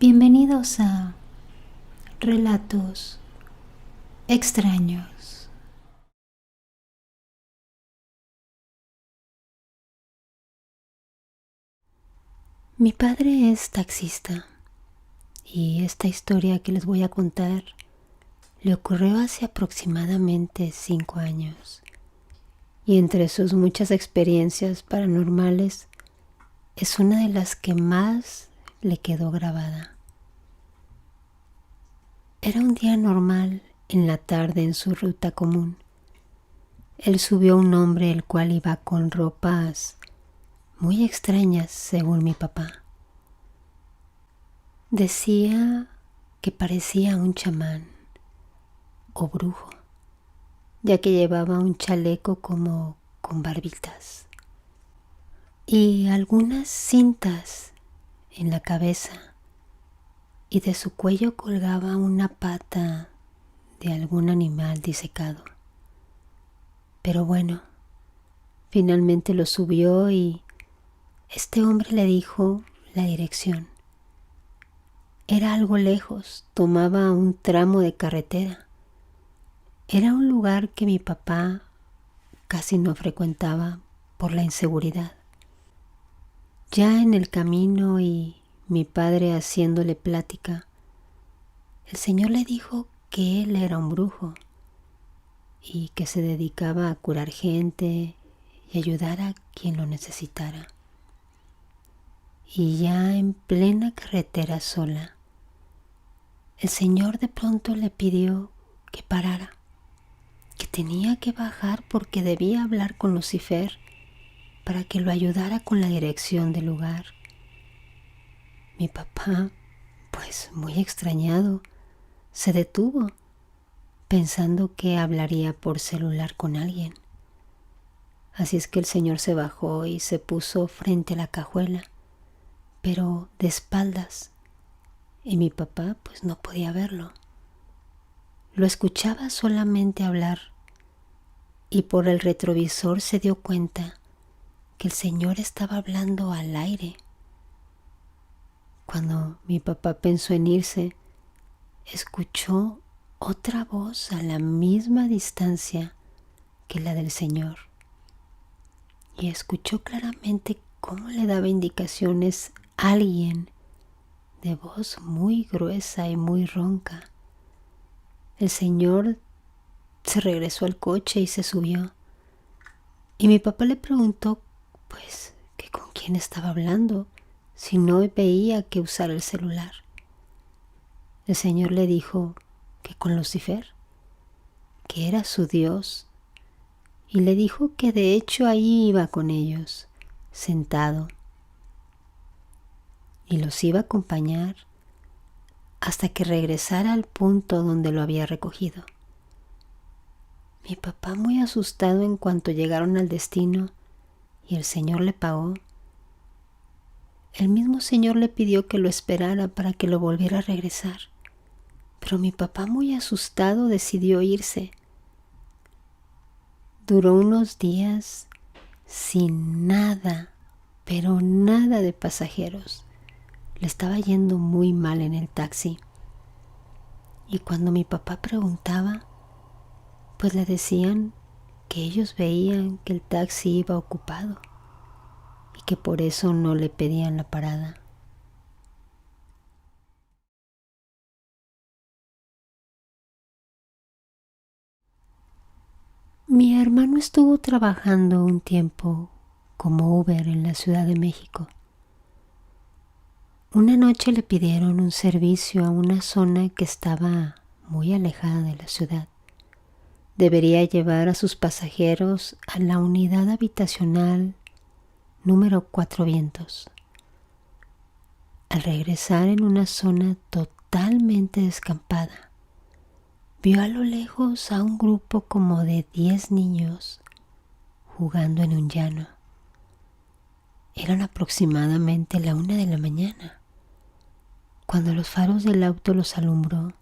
Bienvenidos a Relatos Extraños. Mi padre es taxista y esta historia que les voy a contar le ocurrió hace aproximadamente 5 años. Y entre sus muchas experiencias paranormales es una de las que más le quedó grabada. Era un día normal en la tarde en su ruta común. Él subió un hombre el cual iba con ropas muy extrañas según mi papá. Decía que parecía un chamán o brujo, ya que llevaba un chaleco como con barbitas y algunas cintas en la cabeza, y de su cuello colgaba una pata de algún animal disecado. Pero bueno, finalmente lo subió y este hombre le dijo la dirección. Era algo lejos, tomaba un tramo de carretera. Era un lugar que mi papá casi no frecuentaba por la inseguridad. Ya en el camino y mi padre haciéndole plática, el señor le dijo que él era un brujo y que se dedicaba a curar gente y ayudar a quien lo necesitara. Y ya en plena carretera sola, el señor de pronto le pidió que parara, que tenía que bajar porque debía hablar con Lucifer para que lo ayudara con la dirección del lugar. Mi papá, pues muy extrañado, se detuvo, pensando que hablaría por celular con alguien. Así es que el señor se bajó y se puso frente a la cajuela, pero de espaldas, y mi papá pues no podía verlo. Lo escuchaba solamente hablar, y por el retrovisor se dio cuenta que el señor estaba hablando al aire. Cuando mi papá pensó en irse, escuchó otra voz a la misma distancia que la del señor, y escuchó claramente cómo le daba indicaciones a alguien de voz muy gruesa y muy ronca. El señor se regresó al coche y se subió, y mi papá le preguntó pues que con quién estaba hablando si no veía que usara el celular. El señor le dijo que con Lucifer, que era su Dios, y le dijo que de hecho ahí iba con ellos, sentado, y los iba a acompañar hasta que regresara al punto donde lo había recogido. Mi papá, muy asustado en cuanto llegaron al destino y el señor le pagó, el mismo señor le pidió que lo esperara para que lo volviera a regresar. Pero mi papá, muy asustado, decidió irse. Duró unos días sin nada, pero nada de pasajeros. Le estaba yendo muy mal en el taxi. Y cuando mi papá preguntaba, pues le decían que ellos veían que el taxi iba ocupado y que por eso no le pedían la parada. Mi hermano estuvo trabajando un tiempo como Uber en la Ciudad de México. Una noche le pidieron un servicio a una zona que estaba muy alejada de la ciudad. Debería llevar a sus pasajeros a la unidad habitacional número 4 Vientos. Al regresar en una zona totalmente descampada, vio a lo lejos a un grupo como de 10 niños jugando en un llano. Eran aproximadamente la 1 de la mañana. Cuando los faros del auto los alumbró,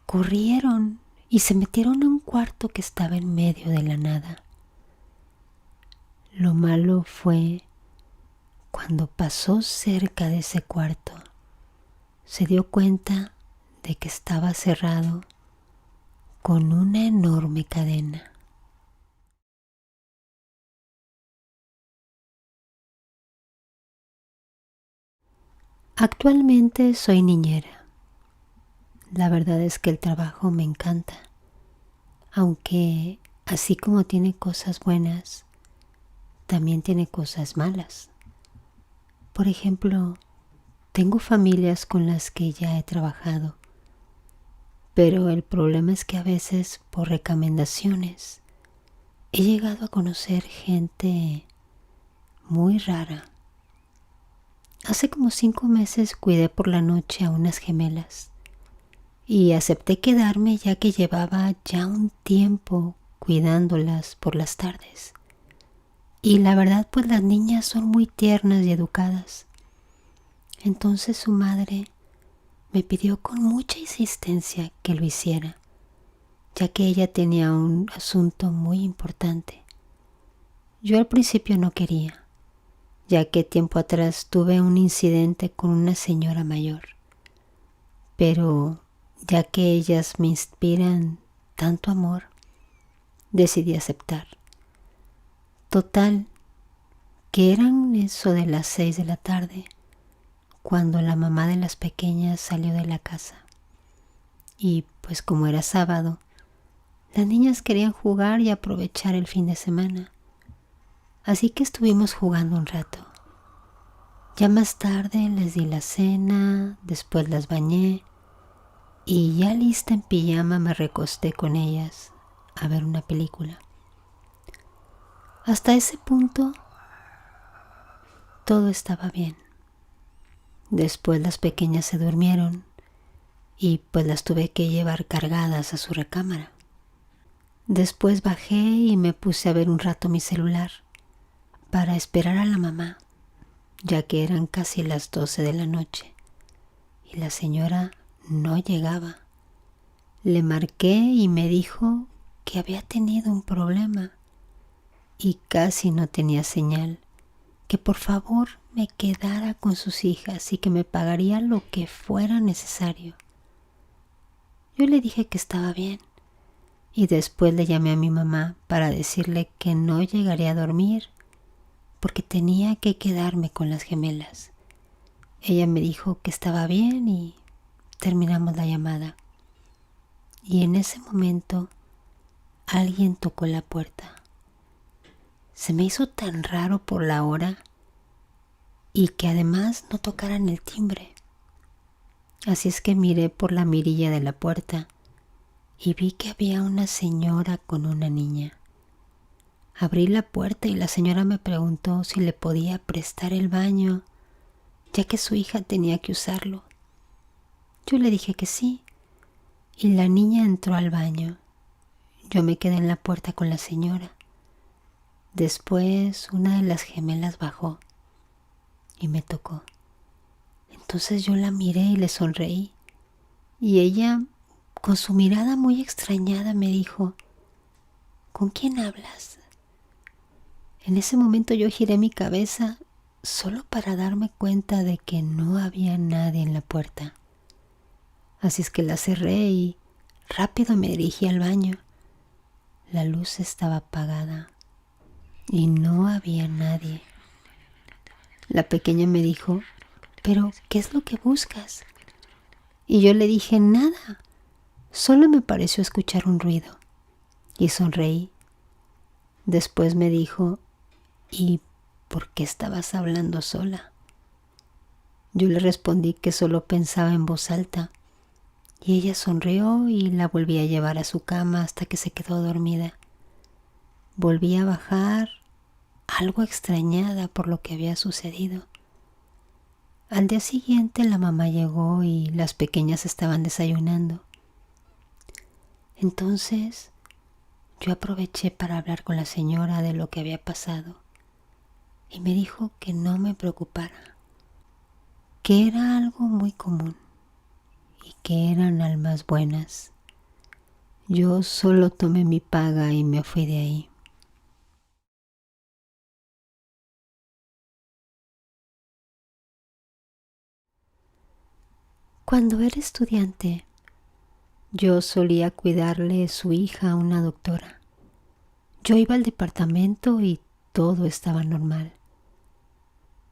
corrieron y se metieron a un cuarto que estaba en medio de la nada. Lo malo fue cuando pasó cerca de ese cuarto, se dio cuenta de que estaba cerrado con una enorme cadena. Actualmente soy niñera. La verdad es que el trabajo me encanta, aunque así como tiene cosas buenas, también tiene cosas malas. Por ejemplo, tengo familias con las que ya he trabajado, pero el problema es que a veces por recomendaciones he llegado a conocer gente muy rara. Hace como 5 meses cuidé por la noche a unas gemelas y acepté quedarme ya que llevaba ya un tiempo cuidándolas por las tardes. Y la verdad, pues las niñas son muy tiernas y educadas. Entonces su madre me pidió con mucha insistencia que lo hiciera, ya que ella tenía un asunto muy importante. Yo al principio no quería, ya que tiempo atrás tuve un incidente con una señora mayor, pero ya que ellas me inspiran tanto amor, decidí aceptar. Total, que eran eso de las 6 de la tarde, cuando la mamá de las pequeñas salió de la casa. Y pues como era sábado, las niñas querían jugar y aprovechar el fin de semana. Así que estuvimos jugando un rato. Ya más tarde les di la cena, después las bañé y ya lista en pijama me recosté con ellas a ver una película. Hasta ese punto todo estaba bien. Después las pequeñas se durmieron y pues las tuve que llevar cargadas a su recámara. Después bajé y me puse a ver un rato mi celular para esperar a la mamá, ya que eran casi las 12 de la noche y la señora no llegaba. Le marqué y me dijo que había tenido un problema y casi no tenía señal, que por favor me quedara con sus hijas y que me pagaría lo que fuera necesario. Yo le dije que estaba bien y después le llamé a mi mamá para decirle que no llegaría a dormir porque tenía que quedarme con las gemelas. Ella me dijo que estaba bien y terminamos la llamada. Y en ese momento alguien tocó la puerta. Se me hizo tan raro por la hora y que además no tocaran el timbre. Así es que miré por la mirilla de la puerta y vi que había una señora con una niña. Abrí la puerta y la señora me preguntó si le podía prestar el baño, ya que su hija tenía que usarlo. Yo le dije que sí, y la niña entró al baño. Yo me quedé en la puerta con la señora. Después una de las gemelas bajó y me tocó. Entonces yo la miré y le sonreí, y ella, con su mirada muy extrañada, me dijo: ¿con quién hablas? En ese momento yo giré mi cabeza solo para darme cuenta de que no había nadie en la puerta. Así es que la cerré y rápido me dirigí al baño. La luz estaba apagada y no había nadie. La pequeña me dijo: ¿pero qué es lo que buscas? Y yo le dije: nada, solo me pareció escuchar un ruido. Y sonreí. Después me dijo: ¿y por qué estabas hablando sola? Yo le respondí que solo pensaba en voz alta, y ella sonrió y la volví a llevar a su cama hasta que se quedó dormida. Volví a bajar, algo extrañada por lo que había sucedido. Al día siguiente la mamá llegó y las pequeñas estaban desayunando. Entonces yo aproveché para hablar con la señora de lo que había pasado y me dijo que no me preocupara, que era algo muy común y que eran almas buenas. Yo solo tomé mi paga y me fui de ahí. Cuando era estudiante, yo solía cuidarle su hija a una doctora. Yo iba al departamento y todo estaba normal.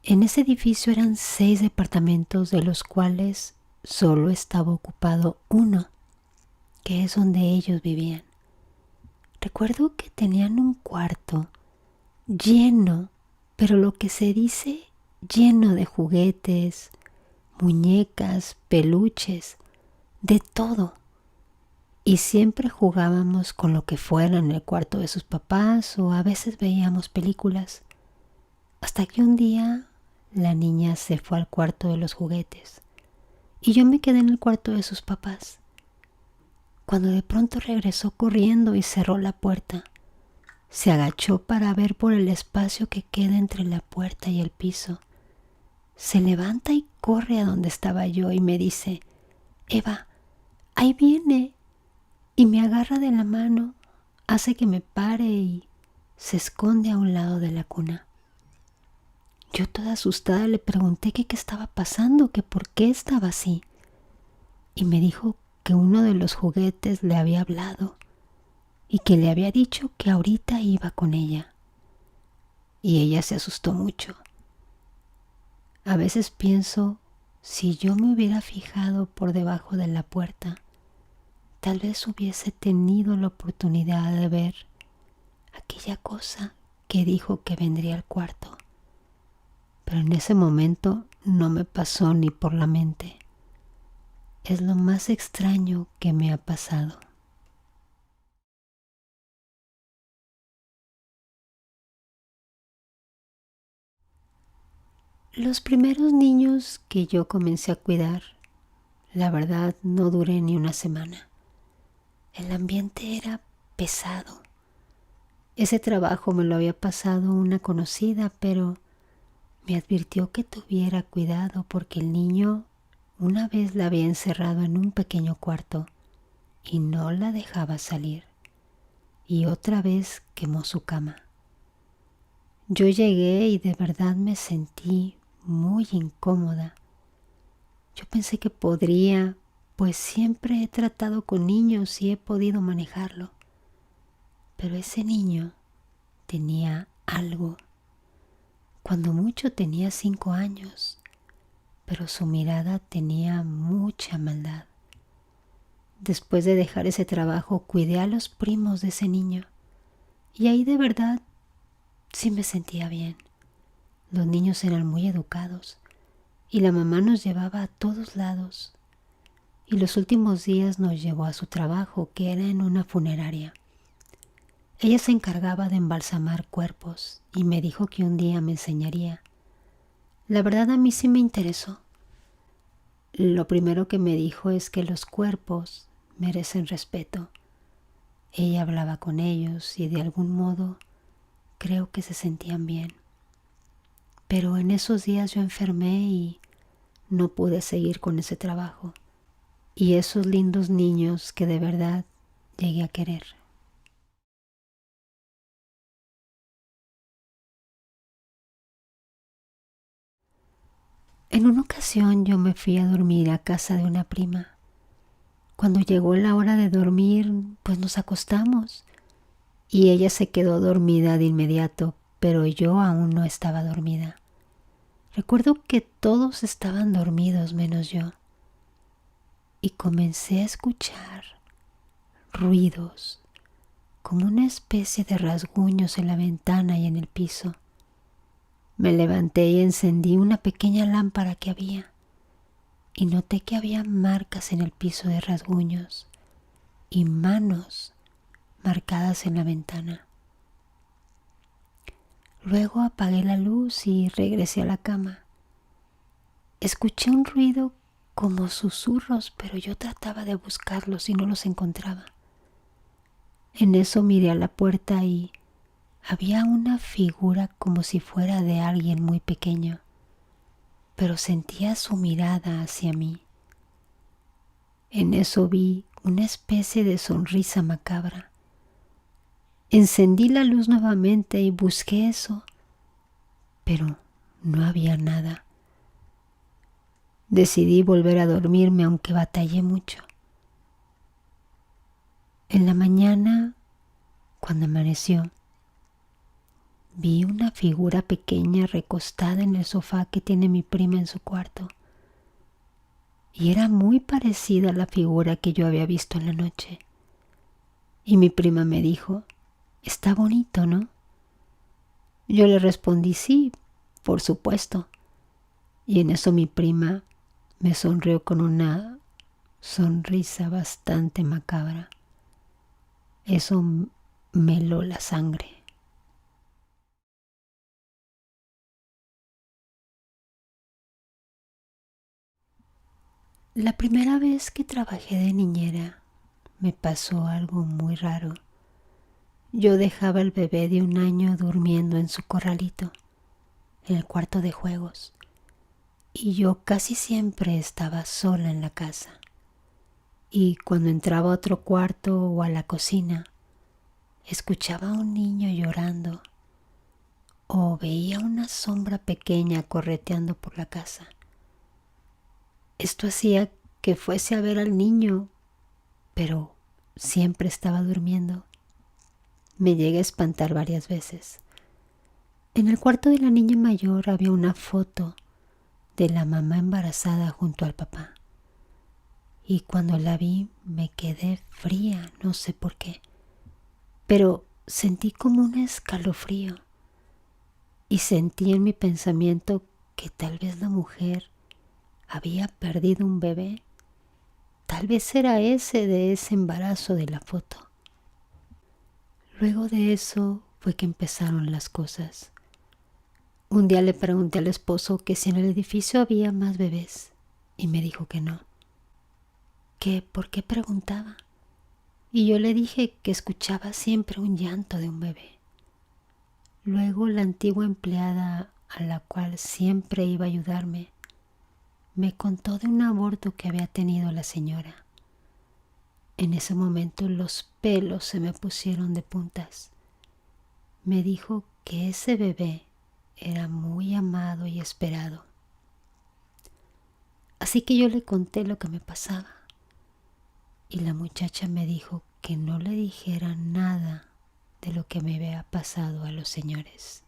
En ese edificio eran 6 departamentos, de los cuales solo estaba ocupado uno, que es donde ellos vivían. Recuerdo que tenían un cuarto lleno, pero lo que se dice lleno de juguetes, muñecas, peluches, de todo. Y siempre jugábamos con lo que fuera en el cuarto de sus papás o a veces veíamos películas. Hasta que un día la niña se fue al cuarto de los juguetes y yo me quedé en el cuarto de sus papás. Cuando de pronto regresó corriendo y cerró la puerta, se agachó para ver por el espacio que queda entre la puerta y el piso. Se levanta y corre a donde estaba yo y me dice: Eva, ahí viene. Y me agarra de la mano, hace que me pare y se esconde a un lado de la cuna. Yo toda asustada le pregunté que qué estaba pasando, que por qué estaba así. Y me dijo que uno de los juguetes le había hablado y que le había dicho que ahorita iba con ella. Y ella se asustó mucho. A veces pienso, si yo me hubiera fijado por debajo de la puerta, tal vez hubiese tenido la oportunidad de ver aquella cosa que dijo que vendría al cuarto. Pero en ese momento no me pasó ni por la mente. Es lo más extraño que me ha pasado. Los primeros niños que yo comencé a cuidar, la verdad no duré ni una semana. El ambiente era pesado. Ese trabajo me lo había pasado una conocida, pero me advirtió que tuviera cuidado porque el niño una vez la había encerrado en un pequeño cuarto y no la dejaba salir. Y otra vez quemó su cama. Yo llegué y de verdad me sentí muy incómoda. Yo pensé que podría, pues siempre he tratado con niños y he podido manejarlo. Pero ese niño tenía algo. Cuando mucho tenía 5 años, pero su mirada tenía mucha maldad. Después de dejar ese trabajo, cuidé a los primos de ese niño y ahí de verdad sí me sentía bien. Los niños eran muy educados y la mamá nos llevaba a todos lados. Y los últimos días nos llevó a su trabajo, que era en una funeraria. Ella se encargaba de embalsamar cuerpos y me dijo que un día me enseñaría. La verdad a mí sí me interesó. Lo primero que me dijo es que los cuerpos merecen respeto. Ella hablaba con ellos y de algún modo creo que se sentían bien. Pero en esos días yo enfermé y no pude seguir con ese trabajo. Y esos lindos niños que de verdad llegué a querer. En una ocasión yo me fui a dormir a casa de una prima. Cuando llegó la hora de dormir, pues nos acostamos y ella se quedó dormida de inmediato, pero yo aún no estaba dormida. Recuerdo que todos estaban dormidos menos yo y comencé a escuchar ruidos, como una especie de rasguños en la ventana y en el piso. Me levanté y encendí una pequeña lámpara que había y noté que había marcas en el piso de rasguños y manos marcadas en la ventana. Luego apagué la luz y regresé a la cama. Escuché un ruido como susurros, pero yo trataba de buscarlos y no los encontraba. En eso miré a la puerta y había una figura como si fuera de alguien muy pequeño, pero sentía su mirada hacia mí. En eso vi una especie de sonrisa macabra. Encendí la luz nuevamente y busqué eso, pero no había nada. Decidí volver a dormirme aunque batallé mucho. En la mañana, cuando amaneció, vi una figura pequeña recostada en el sofá que tiene mi prima en su cuarto. Y era muy parecida a la figura que yo había visto en la noche. Y mi prima me dijo, «Está bonito, ¿no?» Yo le respondí, «Sí, por supuesto». Y en eso mi prima me sonrió con una sonrisa bastante macabra. Eso me heló la sangre. La primera vez que trabajé de niñera me pasó algo muy raro. Yo dejaba al bebé de 1 año durmiendo en su corralito, en el cuarto de juegos, y yo casi siempre estaba sola en la casa. Y cuando entraba a otro cuarto o a la cocina, escuchaba a un niño llorando o veía una sombra pequeña correteando por la casa. Esto hacía que fuese a ver al niño, pero siempre estaba durmiendo. Me llegué a espantar varias veces. En el cuarto de la niña mayor había una foto de la mamá embarazada junto al papá. Y cuando la vi me quedé fría, no sé por qué, pero sentí como un escalofrío y sentí en mi pensamiento que tal vez la mujer había perdido un bebé. Tal vez era ese de ese embarazo de la foto. Luego de eso fue que empezaron las cosas. Un día le pregunté al esposo que si en el edificio había más bebés y me dijo que no. ¿Que por qué preguntaba? Y yo le dije que escuchaba siempre un llanto de un bebé. Luego la antigua empleada a la cual siempre iba a ayudarme me contó de un aborto que había tenido la señora. En ese momento los pelos se me pusieron de puntas. Me dijo que ese bebé era muy amado y esperado. Así que yo le conté lo que me pasaba y la muchacha me dijo que no le dijera nada de lo que me había pasado a los señores.